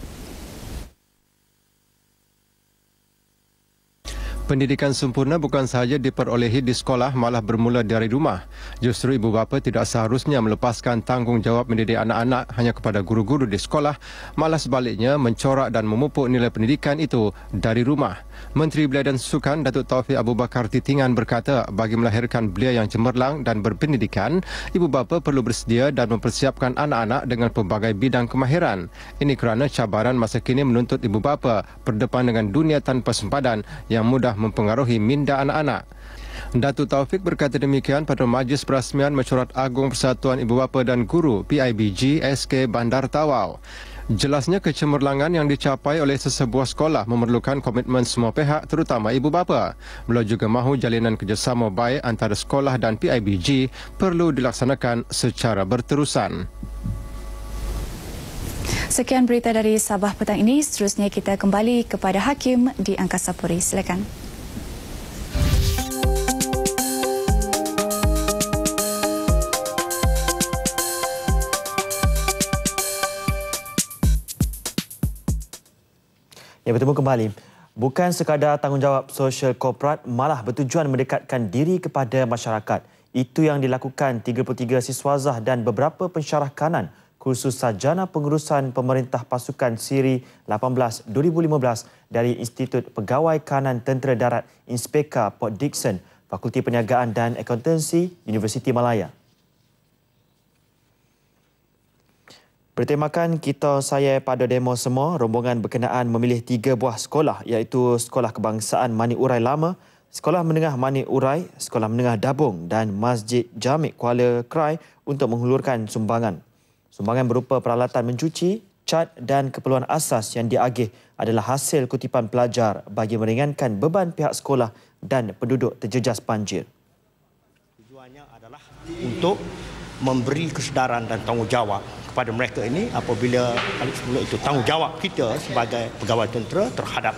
S6: Pendidikan sempurna bukan sahaja diperolehi di sekolah, malah bermula dari rumah. Justru ibu bapa tidak seharusnya melepaskan tanggungjawab mendidik anak-anak hanya kepada guru-guru di sekolah, malah sebaliknya mencorak dan memupuk nilai pendidikan itu dari rumah. Menteri Belia dan Sukan Datuk Taufik Abu Bakar Titingan berkata, bagi melahirkan belia yang cemerlang dan berpendidikan, ibu bapa perlu bersedia dan mempersiapkan anak-anak dengan pelbagai bidang kemahiran. Ini kerana cabaran masa kini menuntut ibu bapa berdepan dengan dunia tanpa sempadan yang mudah mempengaruhi minda anak-anak. Datuk Taufik berkata demikian pada Majlis Perasmian Mesyuarat Agung Persatuan Ibu Bapa dan Guru PIBG SK Bandar Tawau. Jelasnya kecemerlangan yang dicapai oleh sesebuah sekolah memerlukan komitmen semua pihak terutama ibu bapa. Beliau juga mahu jalinan kerjasama baik antara sekolah dan PIBG perlu dilaksanakan secara berterusan.
S18: Sekian berita dari Sabah petang ini. Seterusnya kita kembali kepada Hakim di Angkasa Puri. Silakan.
S1: Ya, bertemu kembali. Bukan sekadar tanggungjawab sosial korporat, malah bertujuan mendekatkan diri kepada masyarakat. Itu yang dilakukan 33 siswazah dan beberapa pensyarah kanan kursus Sarjana Pengurusan Pemerintah Pasukan Siri 18 2015 dari Institut Pegawai Kanan Tentera Darat Inspekka Port Dickson, Fakulti Perniagaan dan Akuntansi, Universiti Malaya. Bertemakan kita saya pada demo semua, rombongan berkenaan memilih 3 buah sekolah iaitu Sekolah Kebangsaan Mani Urai Lama, Sekolah Menengah Mani Urai, Sekolah Menengah Dabung dan Masjid Jamik Kuala Krai untuk menghulurkan sumbangan. Sumbangan berupa peralatan mencuci, cat dan keperluan asas yang diagih adalah hasil kutipan pelajar bagi meringankan beban pihak sekolah dan penduduk terjejas banjir.
S8: Tujuannya adalah untuk memberi kesedaran dan tanggungjawab kepada mereka ini apabila balik semula itu tanggungjawab kita sebagai pegawai tentera terhadap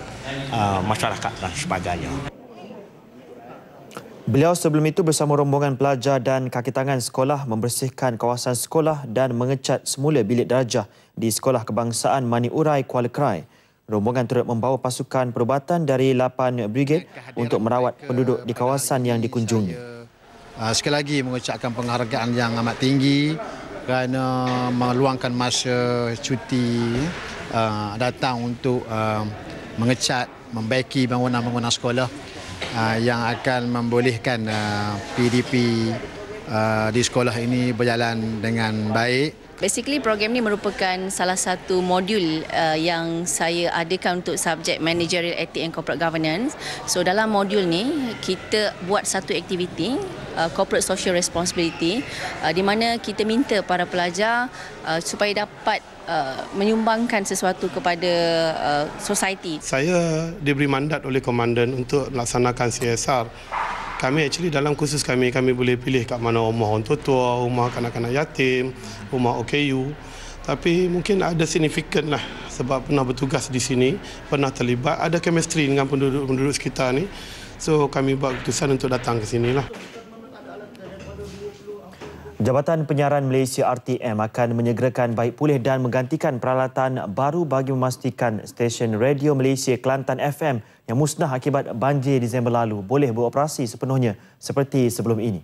S8: masyarakat dan sebagainya.
S1: Beliau sebelum itu bersama rombongan pelajar dan kaki tangan sekolah membersihkan kawasan sekolah dan mengecat semula bilik darjah di Sekolah Kebangsaan Mani Urai, Kuala Krai. Rombongan turut membawa pasukan perubatan dari 8 brigade untuk merawat penduduk di kawasan yang dikunjungi.
S9: Sekali lagi mengucapkan penghargaan yang amat tinggi kerana meluangkan masa cuti datang untuk mengecat, membaiki bangunan-bangunan sekolah yang akan membolehkan PDP di sekolah ini berjalan dengan baik.
S10: Basically program ini merupakan salah satu modul yang saya adakan untuk subjek Managerial Ethics and Corporate Governance. So dalam modul ni kita buat satu aktiviti Corporate Social Responsibility di mana kita minta para pelajar supaya dapat menyumbangkan sesuatu kepada society.
S11: Saya diberi mandat oleh komandan untuk melaksanakan CSR. Kami actually dalam kursus kami boleh pilih kat mana rumah orang tua, rumah kanak-kanak yatim, rumah OKU. Tapi mungkin ada signifikan lah sebab pernah bertugas di sini, pernah terlibat, ada chemistry dengan penduduk-penduduk sekitar ni. So kami buat keputusan untuk datang ke sini lah.
S1: Jabatan Penyiaran Malaysia RTM akan menyegerakan baik pulih dan menggantikan peralatan baru bagi memastikan stesen radio Malaysia Kelantan FM yang musnah akibat banjir Disember lalu boleh beroperasi sepenuhnya seperti sebelum ini.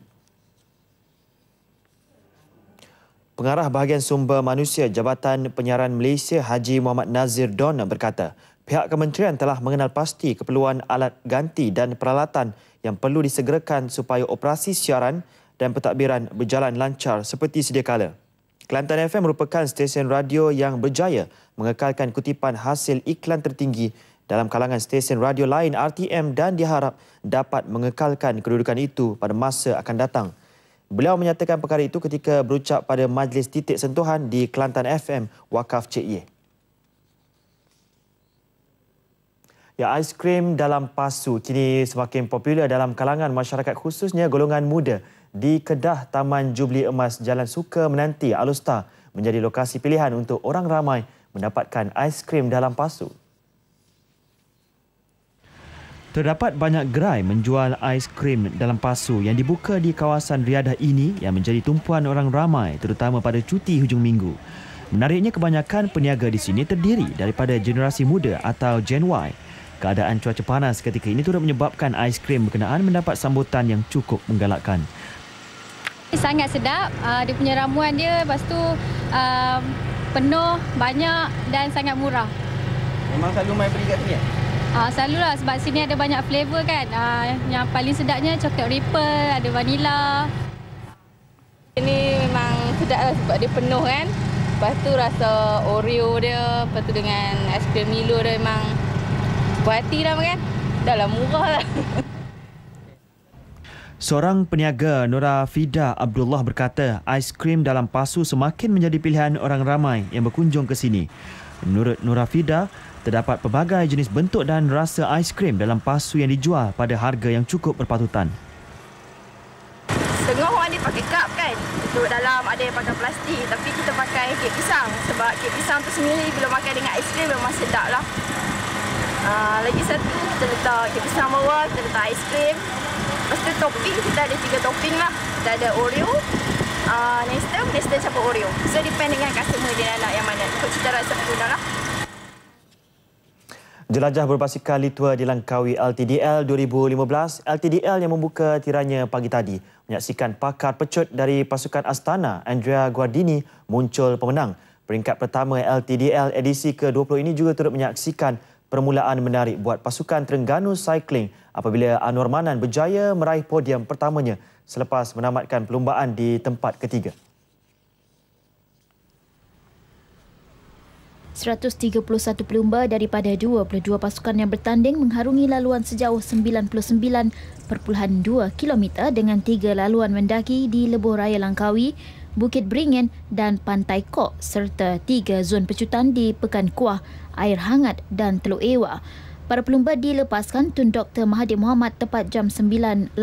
S1: Pengarah Bahagian Sumber Manusia Jabatan Penyiaran Malaysia Haji Muhammad Nazir Don berkata, pihak kementerian telah mengenal pasti keperluan alat ganti dan peralatan yang perlu disegerakan supaya operasi siaran dan pentadbiran berjalan lancar seperti sedia kala. Kelantan FM merupakan stesen radio yang berjaya mengekalkan kutipan hasil iklan tertinggi dalam kalangan stesen radio lain RTM dan diharap dapat mengekalkan kedudukan itu pada masa akan datang. Beliau menyatakan perkara itu ketika berucap pada Majlis Titik Sentuhan di Kelantan FM Wakaf Cik Ye. Ya, aiskrim dalam pasu kini semakin popular dalam kalangan masyarakat khususnya golongan muda. Di Kedah Taman Jubli Emas Jalan Suka Menanti Alustar menjadi lokasi pilihan untuk orang ramai mendapatkan aiskrim dalam pasu. Terdapat banyak gerai menjual aiskrim dalam pasu yang dibuka di kawasan riadah ini yang menjadi tumpuan orang ramai terutama pada cuti hujung minggu. Menariknya kebanyakan peniaga di sini terdiri daripada generasi muda atau Gen Y. Keadaan cuaca panas ketika ini turut menyebabkan aiskrim berkenaan mendapat sambutan yang cukup menggalakkan.
S12: Sangat sedap, dia punya ramuan dia, lepas tu penuh, banyak dan sangat murah.
S13: Memang selalu main beli kat sini?
S12: Selalulah sebab sini ada banyak flavor kan. Yang paling sedapnya coklat ripple, ada vanilla.
S13: Ini memang sedap lah sebab dia penuh kan. Lepas tu rasa Oreo dia, lepas tu dengan aiskrim Milo dia memang puas hati dah makan. Dah lah murah lah.
S1: Seorang peniaga Nora Fida Abdullah berkata aiskrim dalam pasu semakin menjadi pilihan orang ramai yang berkunjung ke sini. Menurut Nora Fida, terdapat pelbagai jenis bentuk dan rasa aiskrim dalam pasu yang dijual pada harga yang cukup berpatutan.
S13: Setengah orang dia pakai cup kan. Untuk dalam ada yang pakai plastik. Tapi kita pakai kek pisang. Sebab kek pisang tu sendiri bila makan dengan aiskrim memang sedap lah. Lagi satu kita letak kek pisang bawah, kita letak aiskrim. Lepas tu topping, kita ada 3 topping lah. Kita ada Oreo, Nestem campur Oreo. So depend dengan customer dia nak yang mana. Ikut cita rasa pengguna lah.
S1: Jelajah berbasikal Litua dilangkaui LTDL 2015. LTDL yang membuka tiranya pagi tadi menyaksikan pakar pecut dari pasukan Astana, Andrea Guardini, muncul pemenang. Peringkat pertama LTDL edisi ke-20 ini juga turut menyaksikan permulaan menarik buat pasukan Terengganu Cycling apabila Anwar Manan berjaya meraih podium pertamanya selepas menamatkan perlumbaan di tempat ketiga.
S14: 131 pelumba daripada 22 pasukan yang bertanding mengharungi laluan sejauh 99.2 km dengan 3 laluan mendaki di Lebuh Raya Langkawi, Bukit Beringin dan Pantai Kok serta 3 zon pecutan di Pekan Kuah, Air Hangat dan Teluk Ewa. Para pelumba dilepaskan Tun Dr. Mahathir Mohamad tepat jam 9.08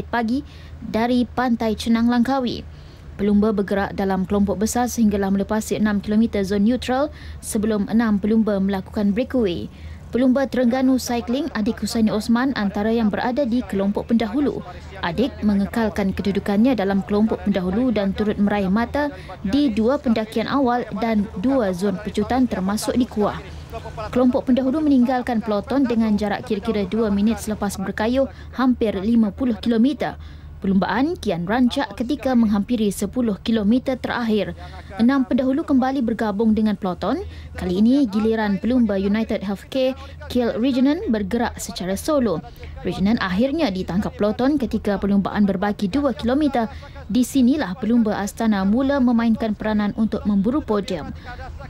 S14: pagi dari Pantai Cenang Langkawi. Pelumba bergerak dalam kelompok besar sehinggalah melepasi 6 km zon neutral sebelum 6 pelumba melakukan breakaway. Pelumba Terengganu Cycling Adik Husaini Osman antara yang berada di kelompok pendahulu. Adik mengekalkan kedudukannya dalam kelompok pendahulu dan turut meraih mata di 2 pendakian awal dan 2 zon pecutan termasuk di Kuah. Kelompok pendahulu meninggalkan peloton dengan jarak kira-kira 2 minit selepas berkayuh hampir 50 km. Perlumbaan kian rancak ketika menghampiri 10 km terakhir. 6 pendahulu kembali bergabung dengan peloton. Kali ini giliran pelumba United Healthcare Kiel Regionen bergerak secara solo. Regionen akhirnya ditangkap peloton ketika perlumbaan berbaki 2 km. Di sinilah pelumba Astana mula memainkan peranan untuk memburu podium.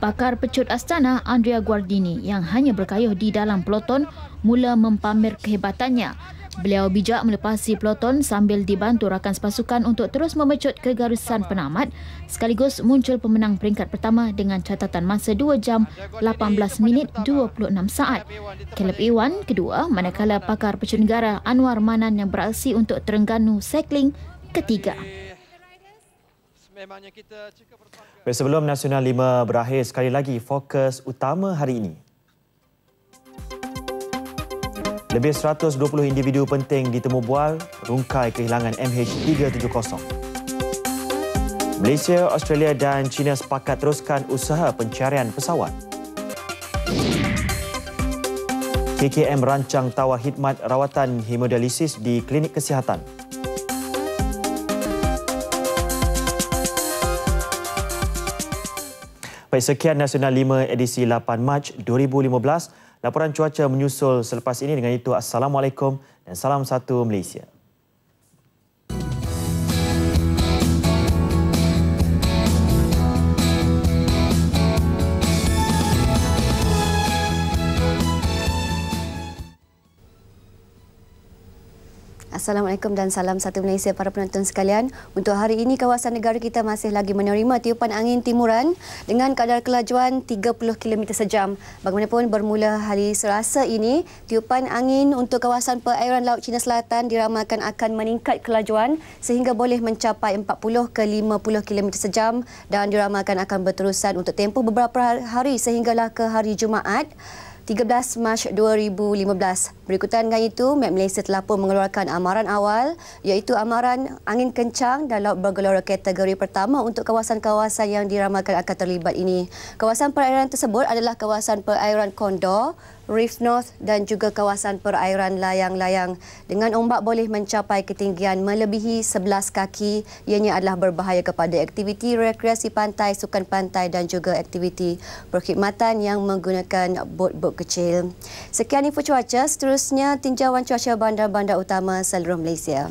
S14: Pakar pecut Astana Andrea Guardini yang hanya berkayuh di dalam peloton mula mempamer kehebatannya. Beliau bijak melepasi peloton sambil dibantu rakan sepasukan untuk terus memecut ke garisan penamat sekaligus muncul pemenang peringkat pertama dengan catatan masa 2 jam 18 minit 26 saat. Caleb Iwan kedua, manakala pakar pecut negara Anwar Manan yang beraksi untuk Terengganu Cycling ketiga.
S1: Sebelum Nasional 5 berakhir, sekali lagi fokus utama hari ini. Lebih 120 individu penting ditemu bual, rungkai kehilangan MH370. Malaysia, Australia dan China sepakat teruskan usaha pencarian pesawat. KKM rancang tawar khidmat rawatan hemodialisis di klinik kesihatan. Baik, sekian Nasional 5 edisi 8 Mac 2015. Laporan cuaca menyusul selepas ini. Dengan itu, Assalamualaikum dan salam satu Malaysia.
S3: Assalamualaikum dan salam satu Malaysia para penonton sekalian. Untuk hari ini kawasan negara kita masih lagi menerima tiupan angin timuran dengan kadar kelajuan 30 km sejam. Bagaimanapun bermula hari Selasa ini, tiupan angin untuk kawasan perairan Laut Cina Selatan diramalkan akan meningkat kelajuan sehingga boleh mencapai 40 ke 50 km sejam dan diramalkan akan berterusan untuk tempoh beberapa hari sehinggalah ke hari Jumaat 13 Mac 2015. Berikutan dengan itu, Met Malaysia telah pun mengeluarkan amaran awal iaitu amaran angin kencang dan laut bergelora kategori pertama untuk kawasan-kawasan yang diramalkan akan terlibat ini. Kawasan perairan tersebut adalah kawasan perairan Condor, Reef North dan juga kawasan perairan layang-layang dengan ombak boleh mencapai ketinggian melebihi 11 kaki. Ianya adalah berbahaya kepada aktiviti rekreasi pantai, sukan pantai dan juga aktiviti perkhidmatan yang menggunakan bot-bot kecil. Sekian info cuaca, seterusnya tinjauan cuaca bandar-bandar utama seluruh Malaysia.